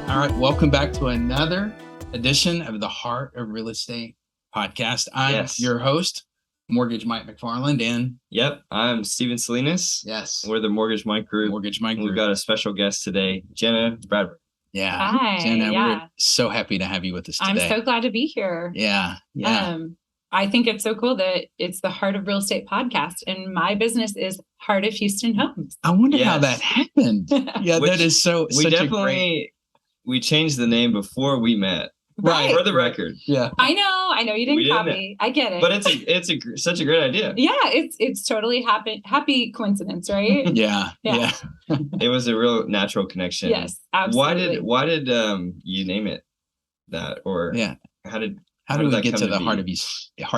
All right, welcome back to another edition of the Heart of Real Estate podcast. I'm your host, Mortgage Mike McFarland, and I'm Steven Salinas. Yes, we're the Mortgage Mike Group. We've got a special guest today, Jenna Bradburn. Yeah, hi, Jenna, we're so happy to have you with us today. I'm so glad to be here. Yeah. I think it's so cool that it's the Heart of Real Estate podcast, and my business is Heart of Houston Homes. I wonder how that happened. Yeah, that is so. We changed the name before we met. Right. For the record. Yeah. I know you didn't copy. I get it. But it's such a great idea. Yeah, it's totally happy coincidence, right? Yeah. It was a real natural connection. Yes, absolutely. Why did you name it that? Or how did we get to the heart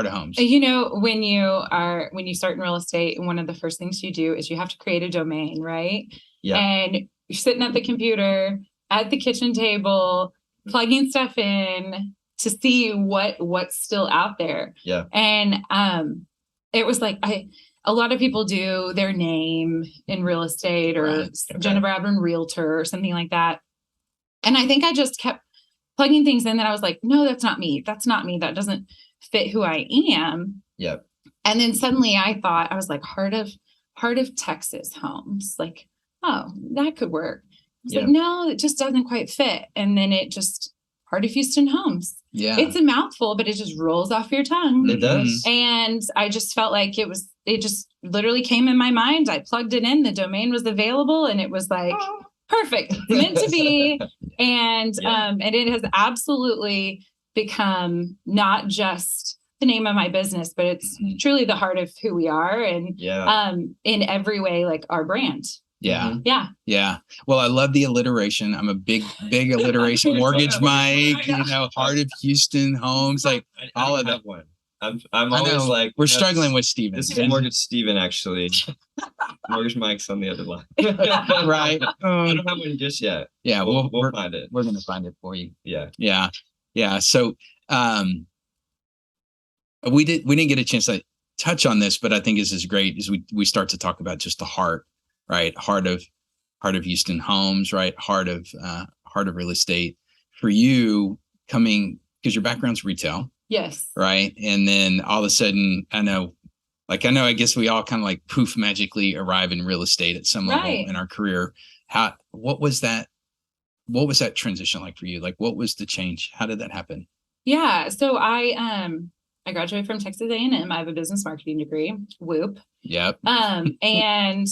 of homes? You know, when you start in real estate, one of the first things you do is you have to create a domain, right? Yeah. And you're sitting at the computer at the kitchen table, plugging stuff in to see what's still out there. Yeah. And it was like a lot of people do their name in real estate or Jenna Bradburn Realtor or something like that. And I think I just kept plugging things in that I was like, no, that's not me. That's not me. That doesn't fit who I am. Yeah. And then suddenly I thought, I was like, Heart of Texas Homes. Like, oh, that could work. I was like, no, it just doesn't quite fit. And then it just Heart of Houston Homes. Yeah. It's a mouthful, but it just rolls off your tongue. It does. And I just felt like it just literally came in my mind. I plugged it in, the domain was available, and it was like, perfect, it's meant to be. And and it has absolutely become not just the name of my business, but it's truly the heart of who we are. And in every way, like our brand. Yeah. Yeah. Yeah. Well, I love the alliteration. I'm a big alliteration. Mortgage Mike, Heart of Houston Homes, like all of that one. I'm always like, we're struggling with Steven. This is Mortgage Steven, actually. Mortgage Mike's on the other line. Right. I don't have one just yet. Yeah. We'll find it. We're going to find it for you. Yeah. Yeah. Yeah. So, we didn't get a chance to touch on this, but I think this is great as we start to talk about just the heart. Right. Heart of Houston Homes, right. Heart of real estate for you coming, because your background's retail. Yes. Right. And then all of a sudden, I guess we all kind of like poof magically arrive in real estate at some level in our career. What was that transition like for you? Like, what was the change? How did that happen? Yeah. So I graduated from Texas A&M. I have a business marketing degree. Whoop. Yep. And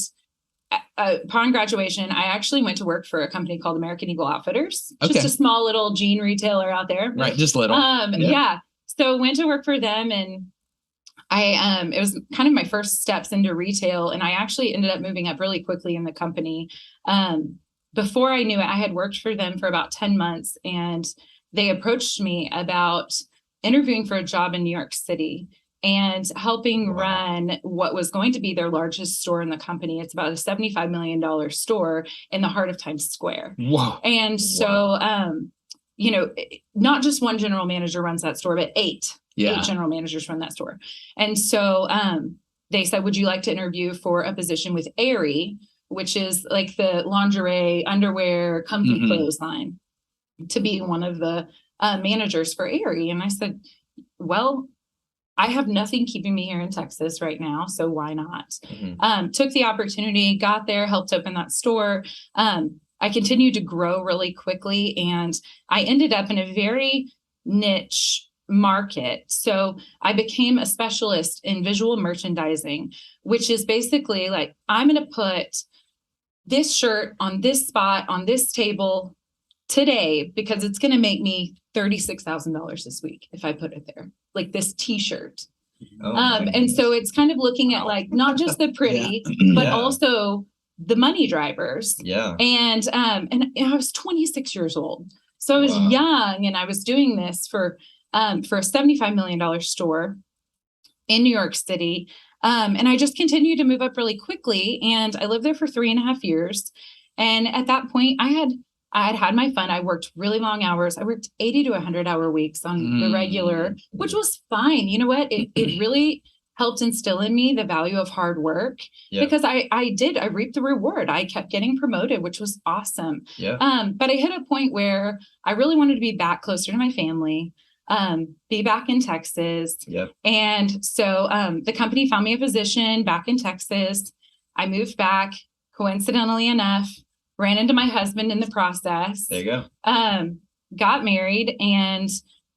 upon graduation, I actually went to work for a company called American Eagle Outfitters, just a small little jean retailer out there. Right. Just little. Yeah. So went to work for them, and it was kind of my first steps into retail. And I actually ended up moving up really quickly in the company. Before I knew it, I had worked for them for about 10 months, and they approached me about interviewing for a job in New York City and helping run what was going to be their largest store in the company. It's about a $75 million store in the heart of Times Square. Wow. And so, not just one general manager runs that store, but eight general managers run that store. And so they said, would you like to interview for a position with Aerie, which is like the lingerie, underwear, comfy clothes line, to be one of the managers for Aerie? And I said, well, I have nothing keeping me here in Texas right now, so why not? Took the opportunity, got there, helped open that store. I continued to grow really quickly, and I ended up in a very niche market. So I became a specialist in visual merchandising, which is basically like, I'm going to put this shirt on this spot, on this table today, because it's going to make me $36,000 this week if I put it there, like this t-shirt. And so it's kind of looking at like not just the pretty, but also the money drivers. Yeah. And I was 26 years old. So I was young, and I was doing this for a $75 million store in New York City. And I just continued to move up really quickly. And I lived there for 3.5 years. And at that point I had my fun. I worked really long hours. I worked 80 to 100 hour weeks on the regular, which was fine. You know what? It really helped instill in me the value of hard work because I reaped the reward. I kept getting promoted, which was awesome. But I hit a point where I really wanted to be back closer to my family, be back in Texas. And so the company found me a position back in Texas. I moved back, coincidentally enough, ran into my husband in the process. There you go. Got married, and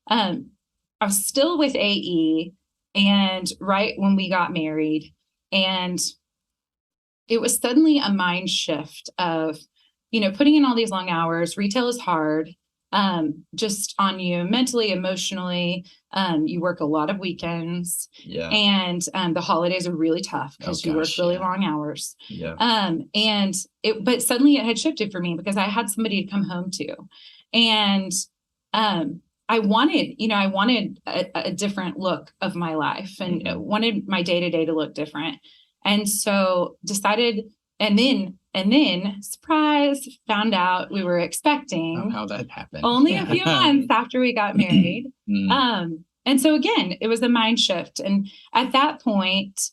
I was still with AE. And right when we got married, and it was suddenly a mind shift of, putting in all these long hours. Retail is hard, just on you mentally, emotionally. You work a lot of weekends, and the holidays are really tough because you work really long hours. But suddenly it had shifted for me because I had somebody to come home to, and I wanted a different look of my life, and wanted my day-to-day to look different. And so decided, and then surprise, found out we were expecting. How that happened. Only a few months after we got married. And so again, it was a mind shift. And at that point,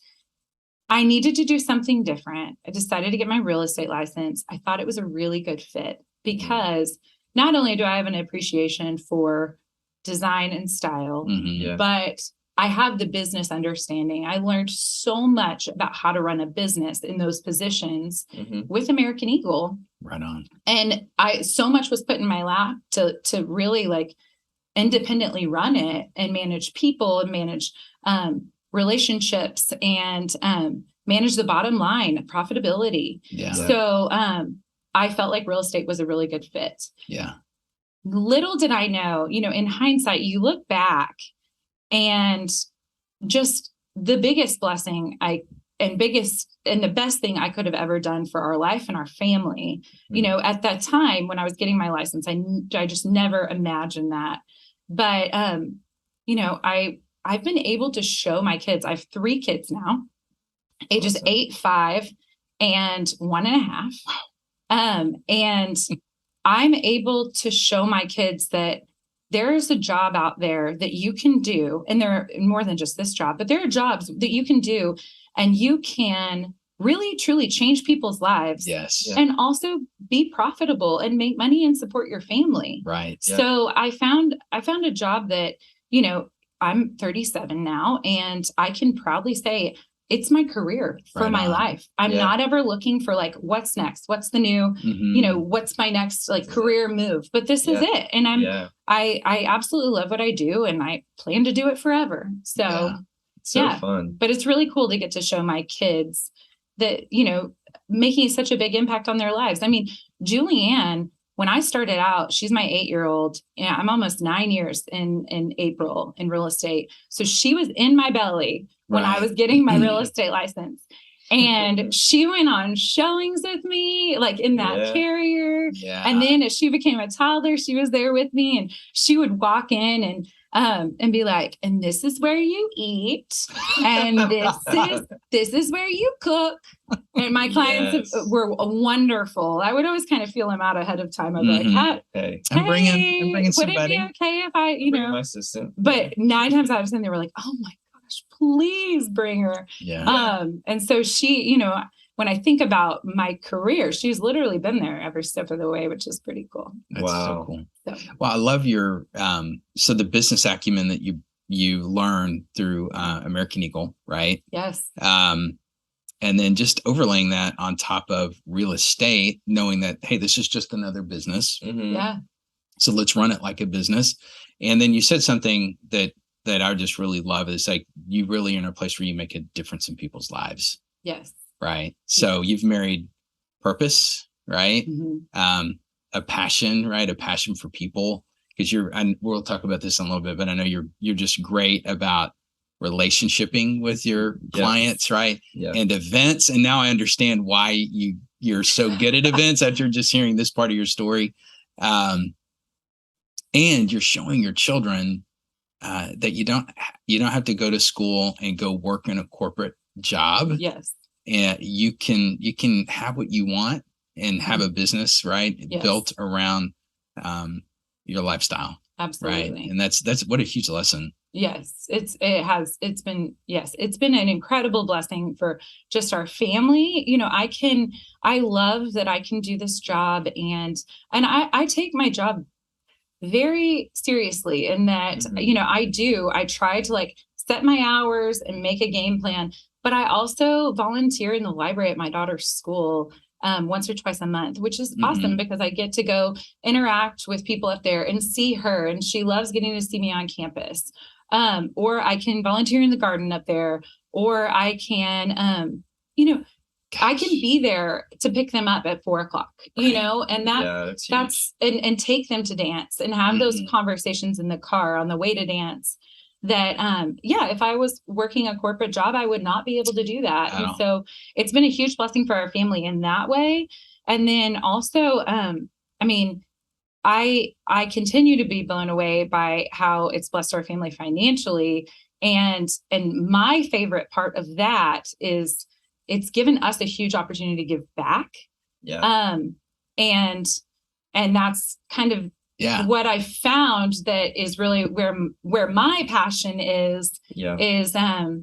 I needed to do something different. I decided to get my real estate license. I thought it was a really good fit because not only do I have an appreciation for design and style, but I have the business understanding. I learned so much about how to run a business in those positions with American Eagle. Right on. And so much was put in my lap to really like independently run it and manage people and manage relationships and manage the bottom line, profitability. So I felt like real estate was a really good fit. Little did I know, in hindsight, you look back and just the biggest blessing and the best thing I could have ever done for our life and our family. At that time when I was getting my license, I just never imagined that. But, I've been able to show my kids. I have 3 kids now, ages 8, 5, and 1.5. And I'm able to show my kids that there is a job out there that you can do. And there are more than just this job, but there are jobs that you can do, and you can really, truly change people's lives. And also be profitable and make money and support your family. So I found a job that, I'm 37 now, and I can proudly say it's my career for my life. I'm not ever looking for like, what's next? What's the new, what's my next like career move? But this is it. And I absolutely love what I do, and I plan to do it forever. So fun. But it's really cool to get to show my kids that, making such a big impact on their lives. I mean, Julianne, when I started out, she's my 8-year-old. I'm almost 9 years in April in real estate. So she was in my belly when I was getting my real estate license. And she went on showings with me, like in that carrier. And then as she became a toddler, she was there with me, and she would walk in and be like, and this is where you eat, and this is where you cook. And my clients were wonderful. I would always kind of feel them out ahead of time. I'd be like, hey, I'm bringing would somebody. it be okay if I, my assistant? But 9 times out of 10, they were like, oh my gosh, please bring her. And so she, when I think about my career, she's literally been there every step of the way, which is pretty cool. That's so cool. Well, I love your so the business acumen that you learned through American Eagle, right? Yes. And then just overlaying that on top of real estate, knowing that, hey, this is just another business. So let's run it like a business. And then you said something that I just really love. Is like, you really are in a place where you make a difference in people's lives. Right. So you've married purpose, right? A passion, right? A passion for people, because and we'll talk about this in a little bit, but I know you're just great about relationshiping with your clients, right? And events. And now I understand why you're so good at events after just hearing this part of your story. And you're showing your children that you don't have to go to school and go work in a corporate job. And you can have what you want and have a business, right? Built around your lifestyle. Absolutely. Right. And that's what a huge lesson. It's been an incredible blessing for just our family. I love that I can do this job, and I take my job very seriously in that, I try to like set my hours and make a game plan, but I also volunteer in the library at my daughter's school once or twice a month, which is awesome because I get to go interact with people up there and see her, and she loves getting to see me on campus. Or I can volunteer in the garden up there, or I can, I can be there to pick them up at 4:00, and that's and take them to dance and have those conversations in the car on the way to dance that, if I was working a corporate job, I would not be able to do that. And so it's been a huge blessing for our family in that way. And then also, I continue to be blown away by how it's blessed our family financially. And my favorite part of that is it's given us a huge opportunity to give back. Yeah. And that's kind of what I found that is really where my passion is. Yeah. Is I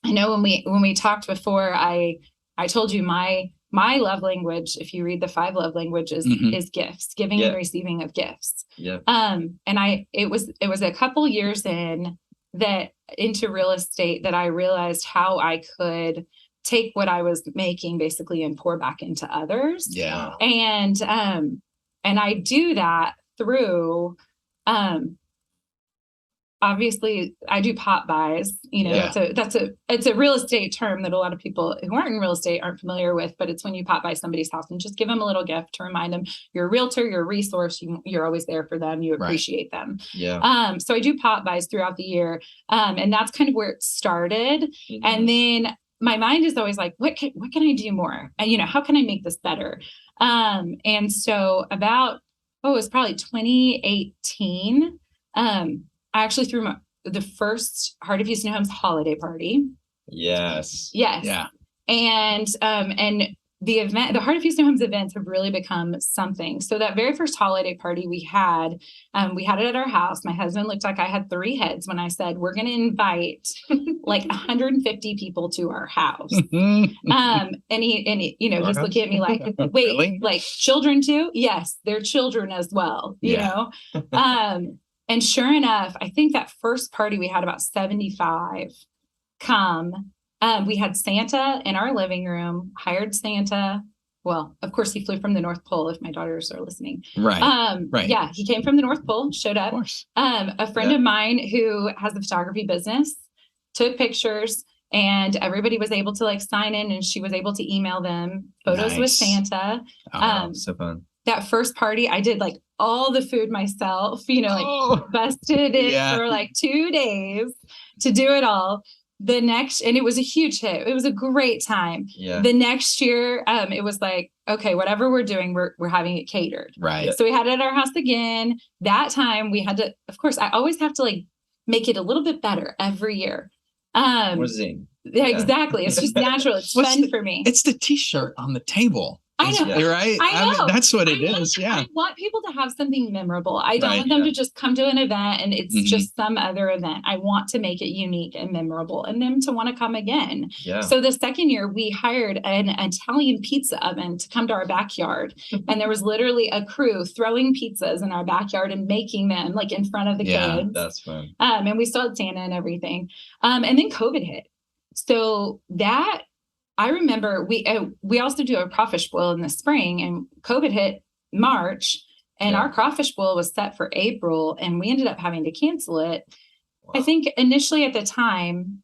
know when we talked before, I told you my love language, if you read the 5 love languages, is gifts, giving and receiving of gifts. Yeah. And it was a couple years into real estate that I realized how I could take what I was making basically and pour back into others. Yeah. And I do that through, obviously I do pop buys, it's a real estate term that a lot of people who aren't in real estate aren't familiar with, but it's when you pop by somebody's house and just give them a little gift to remind them you're a realtor, you're a resource, you're always there for them, you appreciate them. Yeah. So I do pop buys throughout the year. And that's kind of where it started. And then my mind is always like, what can I do more? And, how can I make this better? And so it was probably 2018. I actually threw the first Heart of Houston Homes holiday party. Yes. Yeah. And the event, the Heart of Houston Homes events have really become something. So that very first holiday party we had it at our house. My husband looked like I had 3 heads when I said, we're going to invite like 150 people to our house. And he he's looking at me like, wait, really? Like children too? Yes, they're children as well, you know? And sure enough, I think that first party we had about 75 come. We had Santa in our living room, hired Santa. Well, of course, he flew from the North Pole, if my daughters are listening. Right. Right. Yeah, he came from the North Pole, showed up. Of course. A friend of mine who has a photography business took pictures, and everybody was able to like sign in, and she was able to email them photos with Santa. So fun. That first party, I did like all the food myself, busted it for like 2 days to do it all. And it was a huge hit. It was a great time. Yeah. The next year, it was like, okay, whatever we're doing, we're having it catered. Right. So we had it at our house again. That time we had to, of course, I always have to like make it a little bit better every year. Zing. Yeah, exactly. It's just natural. It's fun for me. It's the t-shirt on the table. I know. Right? I know. That's what it is. Yeah. I want people to have something memorable. I don't want them to just come to an event and it's just some other event. I want to make it unique and memorable and them to want to come again. Yeah. So the second year we hired an Italian pizza oven to come to our backyard. And there was literally a crew throwing pizzas in our backyard and making them like in front of the kids. That's fun. And we still had Santa and everything. And then COVID hit. So that, I remember we also do a crawfish boil in the spring, and COVID hit March, and our crawfish boil was set for April, and we ended up having to cancel it. Wow. I think initially at the time,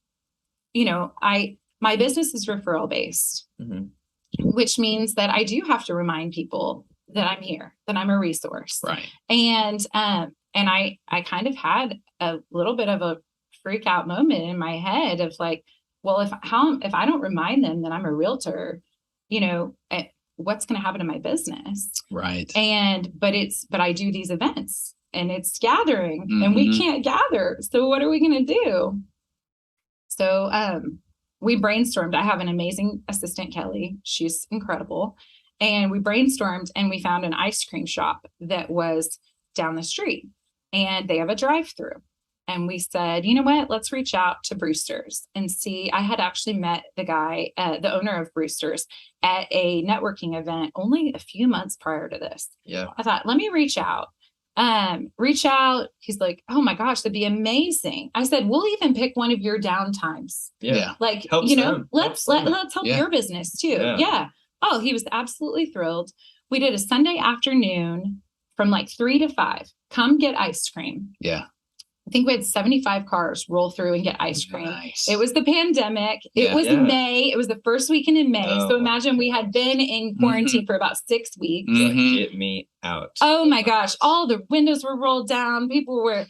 my business is referral based, which means that I do have to remind people that I'm here, that I'm a resource. Right. And I kind of had a little bit of a freak out moment in my head of like, well, if I don't remind them that I'm a realtor, what's going to happen to my business? Right. But I do these events and it's gathering and we can't gather. So what are we going to do? So, we brainstormed. I have an amazing assistant, Kelly. She's incredible. And we brainstormed and we found an ice cream shop that was down the street, and they have a drive-through. And we said, you know what, let's reach out to Brewster's and see. I had actually met the guy, the owner of Brewster's, at a networking event only a few months prior to this. Yeah. I thought, let me reach out. He's like, oh my gosh, that'd be amazing. I said, we'll even pick one of your downtimes. Yeah. Like, Helps you know, them. let's help your business too. Yeah. Oh, he was absolutely thrilled. We did a Sunday afternoon from like 3 to 5. Come get ice cream. Yeah. I think we had 75 cars roll through and get ice cream. Nice. It was the pandemic. It was May. It was the first weekend in May. So imagine we had been in quarantine for about 6 weeks. Get me out. Oh my gosh. All the windows were rolled down. People were,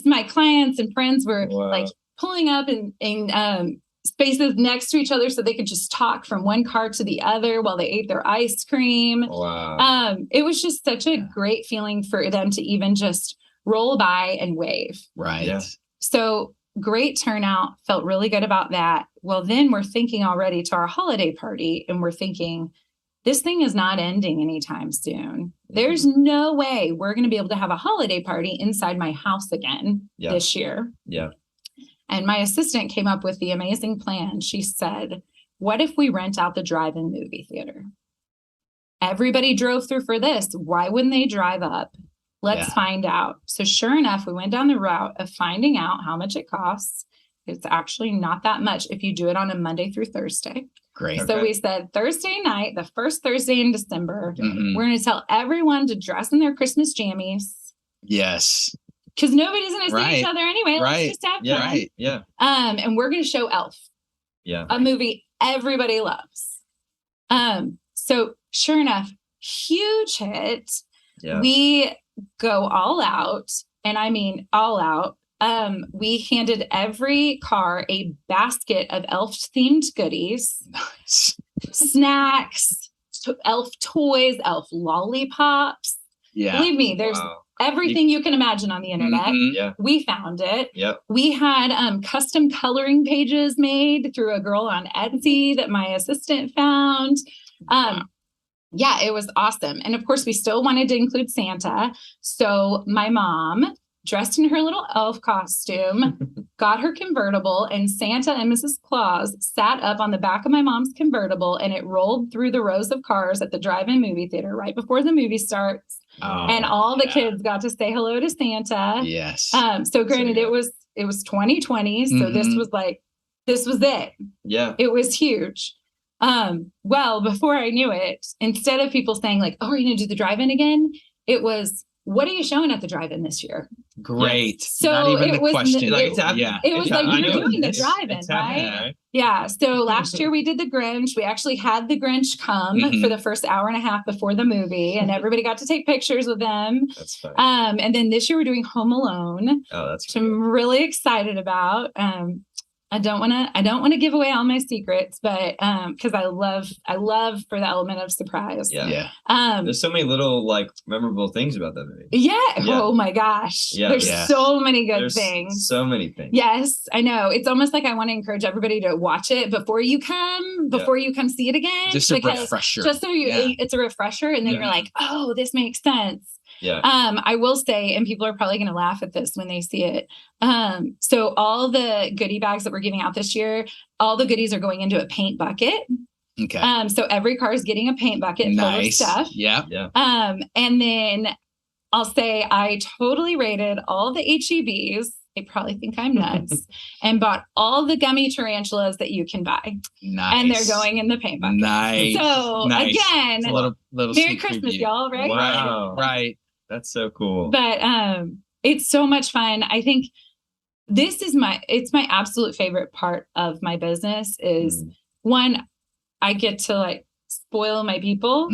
my clients and friends were like pulling up in spaces next to each other so they could just talk from one car to the other while they ate their ice cream. Wow. It was just such a great feeling for them to even just roll by and wave. Right. Yeah. So great turnout. Felt really good about that. Well, then we're thinking already to our holiday party, and we're thinking, this thing is not ending anytime soon. There's no way we're going to be able to have a holiday party inside my house again this year. Yeah. And my assistant came up with the amazing plan. She said, what if we rent out the drive-in movie theater? Everybody drove through for this. Why wouldn't they drive up? Let's find out. So sure enough, we went down the route of finding out how much it costs. It's actually not that much if you do it on a Monday through Thursday. Great. So we said Thursday night, the first Thursday in December, Mhm. we're going to tell everyone to dress in their Christmas jammies. Yes. Because nobody's going to see each other anyway. Let's just have fun. Right. Yeah. And we're going to show Elf. Yeah. A movie everybody loves. So sure enough, huge hit. Yeah. We go all out, and I mean all out. We handed every car a basket of Elf themed goodies, Nice. snacks, Elf toys, Elf lollipops. Yeah. Believe me, there's everything you can imagine on the internet. Mhm. Yeah. We found it. Yep. We had custom coloring pages made through a girl on Etsy that my assistant found. Yeah, it was awesome. And of course, we still wanted to include Santa. So my mom, dressed in her little elf costume, got her convertible, and Santa and Mrs. Claus sat up on the back of my mom's convertible, and it rolled through the rows of cars at the drive-in movie theater right before the movie starts. And all the kids got to say hello to Santa. Yes. So granted, it was 2020. So this was it. Yeah. It was huge. Well, before I knew it, instead of people saying like, oh, are you going to do the drive-in again? It was, what are you showing at the drive-in this year? Great. So not even it the was, question. it was like, you're doing the drive-in, right? Yeah. So last year we did the Grinch. We actually had the Grinch come for the first hour and a half before the movie, and everybody got to take pictures with them. That's fun. And then this year we're doing Home Alone. Oh, that's which I'm really excited about. I don't want to give away all my secrets, but because I love for the element of surprise. Yeah. There's so many little like memorable things about that movie. Yeah. Oh my gosh. Yeah. There's so many good things. So many things. Yes, I know. It's almost like I want to encourage everybody to watch it before you come see it again. Just a refresher. Just so it's a refresher, and then you're like, oh, this makes sense. Yeah. I will say, and people are probably going to laugh at this when they see it. So all the goodie bags that we're giving out this year, all the goodies are going into a paint bucket. Okay. So every car is getting a paint bucket full of stuff. Yeah. Yeah. And then I'll say I totally rated all the HEBs. They probably think I'm nuts, and bought all the gummy tarantulas that you can buy. Nice. And they're going in the paint bucket. Nice. So again, a little Merry Christmas, y'all, right? Wow. Right. That's so cool. But it's so much fun. I think this is it's my absolute favorite part of my business is one, I get to like spoil my people.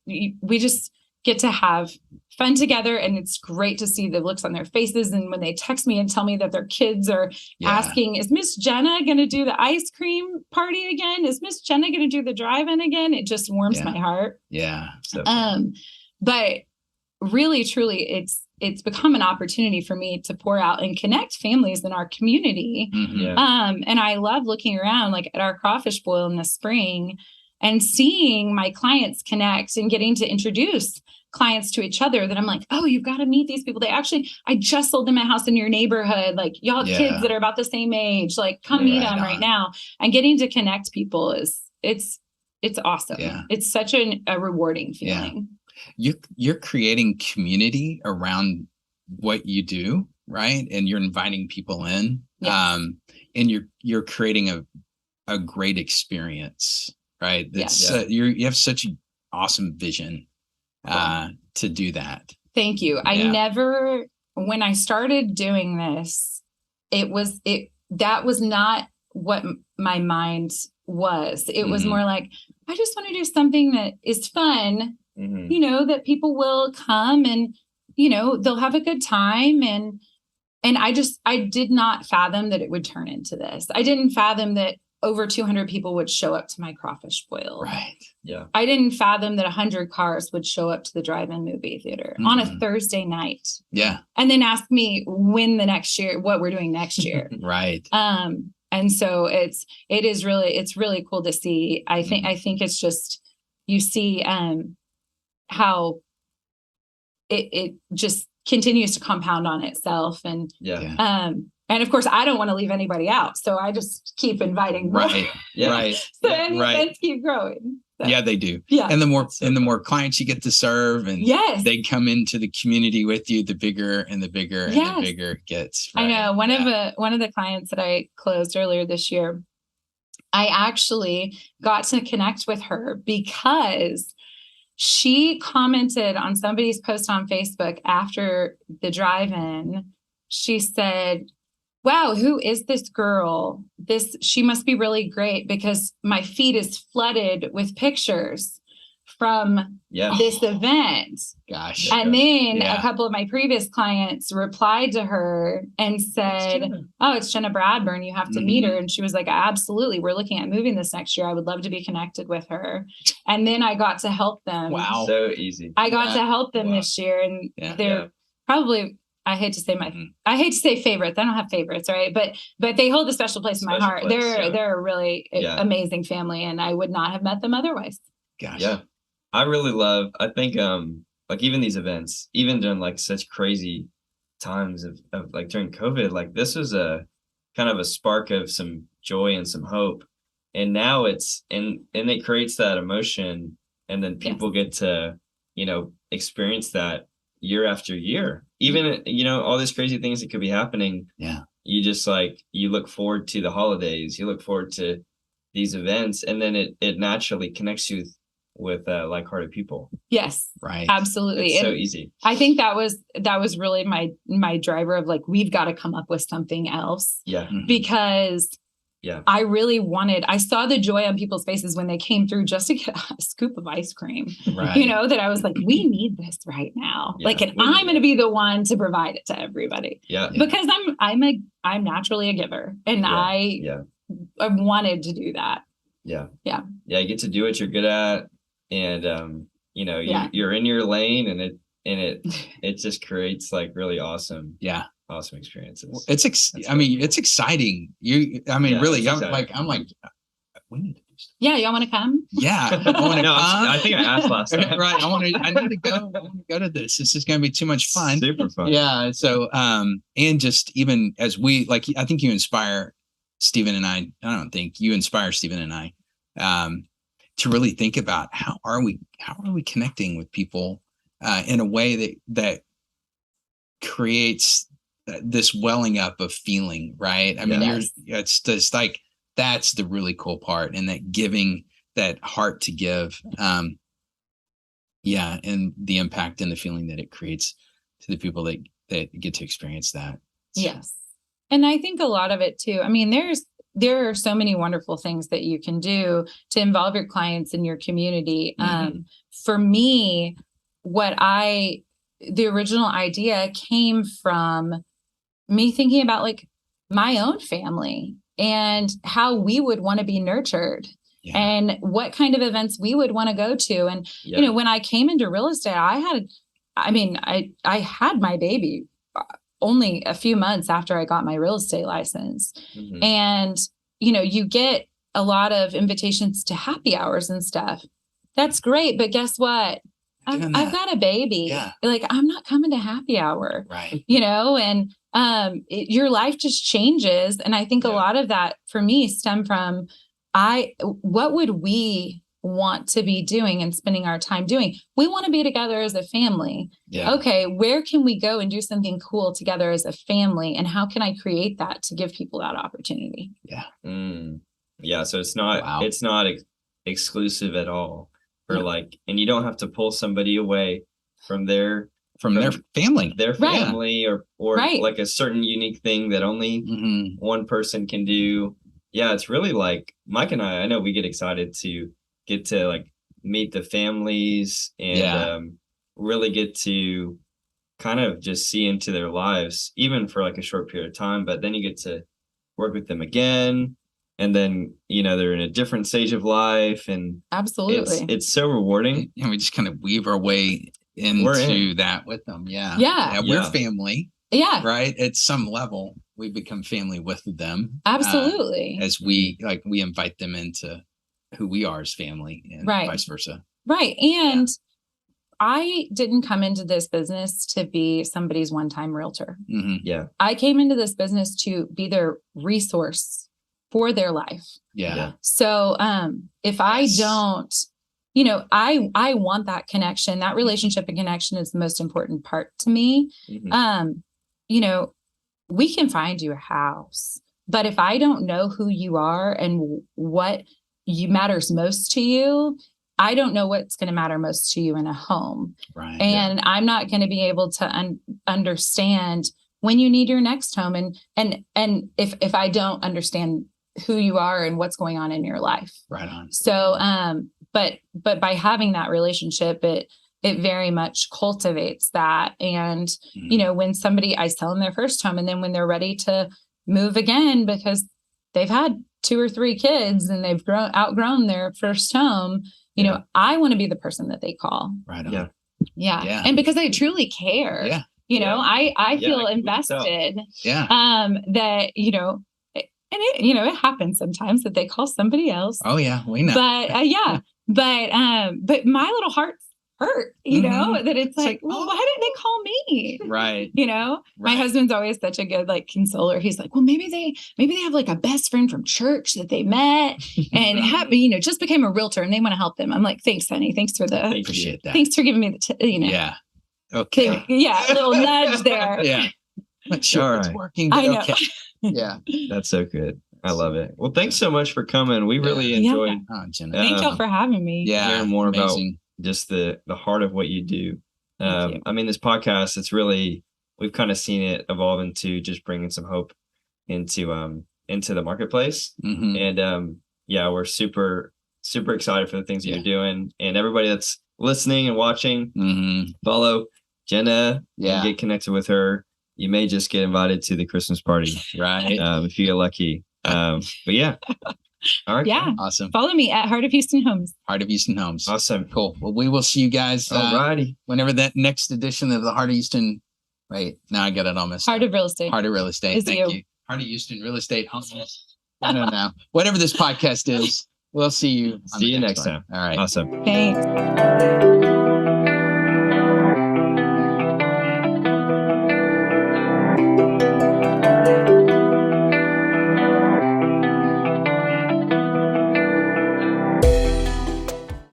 We just get to have fun together, and it's great to see the looks on their faces. And when they text me and tell me that their kids are asking, is Miss Jenna going to do the ice cream party again? Is Miss Jenna going to do the drive-in again? It just warms my heart. Yeah. So but really, truly, it's become an opportunity for me to pour out and connect families in our community. And I love looking around like at our crawfish boil in the spring and seeing my clients connect and getting to introduce clients to each other that I'm like, oh, you've got to meet these people. I just sold them a house in your neighborhood. Like y'all have kids that are about the same age, like come meet them right now. And getting to connect people it's awesome. Yeah. It's such a rewarding feeling. Yeah. You're creating community around what you do, right? And you're inviting people in. Yes. And you're creating a great experience, right? That's you have such an awesome vision to do that. Thank you. I never, when I started doing this, that was not what my mind was. It was more like, I just want to do something that is fun, that people will come and, they'll have a good time. And I did not fathom that it would turn into this. I didn't fathom that over 200 people would show up to my crawfish boil. Right. Yeah. I didn't fathom that 100 cars would show up to the drive-in movie theater on a Thursday night. Yeah. And then ask me what we're doing next year. Right. And so it's really cool to see. I think it's just, you see, how it just continues to compound on itself. And, and of course, I don't want to leave anybody out. So I just keep inviting more. Right. Yeah. Right. So events keep growing. So. Yeah, they do. Yeah. And the more clients you get to serve and they come into the community with you, the bigger and the bigger and the bigger it gets. Right? I know. One of the clients that I closed earlier this year, I actually got to connect with her because she commented on somebody's post on Facebook after the drive-in. She said, wow, who is this girl? She must be really great because my feed is flooded with pictures from this event. Gosh. And then a couple of my previous clients replied to her and said, oh, it's Jenna Bradburn. You have to meet her. And she was like, absolutely. We're looking at moving this next year. I would love to be connected with her. And then I got to help them. Wow. So easy. I got to help them this year. And they're probably, I hate to say favorites. I don't have favorites, right? But they hold a special place in my heart. They're a really amazing family, and I would not have met them otherwise. Gosh. Yeah. I really I think like even these events, even during like such crazy times of like during COVID, like this was a kind of a spark of some joy and some hope. And now it's and it creates that emotion, and then people get to, experience that year after year. Even, all these crazy things that could be happening. Yeah. You just you look forward to the holidays, you look forward to these events, and then it naturally connects you with like-hearted people. Yes, right. Absolutely. It's so easy. I think that was really my driver of like, we've got to come up with something else. Yeah. Because I saw the joy on people's faces when they came through just to get a scoop of ice cream. Right. That I was like, we need this right now. Yeah, and I'm going to be the one to provide it to everybody. Yeah. Because I'm naturally a giver, and I wanted to do that. Yeah. Yeah. Yeah. You get to do what you're good at, and you're in your lane, and it just creates like really awesome. Yeah. Awesome experiences. It's exciting. Really, I'm like, we need to do stuff. Yeah, y'all want to come? Yeah, I want to come. I think I asked last time. Right, I need to go. I want to go to this. This is going to be too much fun. Super fun. Yeah. So, and just even as I think you inspire Stephen and I. I don't think you inspire Stephen and I to really think about how are we connecting with people in a way that creates this welling up of feeling, right? I mean, it's just like, that's the really cool part, and that giving, that heart to give, and the impact and the feeling that it creates to the people that get to experience that. Yes. And I think a lot of it too, I mean, there are so many wonderful things that you can do to involve your clients in your community. For me, the original idea came from me thinking about like my own family and how we would want to be nurtured and what kind of events we would want to go to. And, when I came into real estate, I had my baby only a few months after I got my real estate license. And, you get a lot of invitations to happy hours and stuff. That's great. But guess what? I've got a baby. Yeah. Like, I'm not coming to happy hour. Right. And your life just changes. And I think a lot of that for me stem from what would we want to be doing and spending our time doing? We want to be together as a family. Yeah. Okay, where can we go and do something cool together as a family? And how can I create that to give people that opportunity? Yeah. Yeah. So it's not exclusive at all for and you don't have to pull somebody away from their family, or like a certain unique thing that only one person can do. Yeah, it's really like Mike and I know we get excited to get to like meet the families and really get to kind of just see into their lives, even for like a short period of time. But then you get to work with them again. And then, they're in a different stage of life. And absolutely, it's so rewarding. And we just kind of weave our way into that with them. Yeah. We're family. Yeah. Right. At some level, we become family with them. Absolutely. As we invite them into who we are as family and vice versa. Right. And I didn't come into this business to be somebody's one-time realtor. Yeah. I came into this business to be their resource for their life. Yeah. So if I don't, I want that connection. That relationship and connection is the most important part to me. We can find you a house, but if I don't know who you are and what matters most to you, I don't know what's going to matter most to you in a home. Right. And I'm not going to be able to understand when you need your next home. And if I don't understand who you are and what's going on in your life. Right on. So, but by having that relationship, it very much cultivates that. And, when I sell them their first home, and then when they're ready to move again, because they've had 2 or 3 kids and they've outgrown their first home, I want to be the person that they call. Right on. Yeah. And because I truly care, I feel invested, that, and it happens sometimes that they call somebody else. Oh yeah, we know. But but my little heart hurt, that it's like, well, why didn't they call me? Right. My husband's always such a good consoler. He's like, well, maybe they have like a best friend from church that they met and just became a realtor and they want to help them. I'm like, thanks, honey. Thanks for appreciate that. Thanks for giving me the Yeah. Okay. A little nudge there. Yeah. Not sure it's working. I know. Okay. Yeah. That's so good. I love it. Well, thanks so much for coming. We really enjoyed. Jenna. Thank y'all for having me. Yeah. Hearing more about just the heart of what you do. I mean, this podcast, it's really, we've kind of seen it evolve into just bringing some hope into the marketplace. And we're super, super excited for the things that you're doing, and everybody that's listening and watching, follow Jenna and get connected with her. You may just get invited to the Christmas party, right? If you get lucky. But yeah. All right. Yeah. Awesome. Follow me at Heart of Houston Homes. Heart of Houston Homes. Awesome. Cool. Well, we will see you guys whenever that next edition of the Heart of Houston. Wait, now I got it almost. Heart of Real Estate. Heart of Real Estate. Thank you. Heart of Houston Real Estate Homes. I don't know. Whatever this podcast is, we'll see you. See you next time. All right. Awesome. Thanks.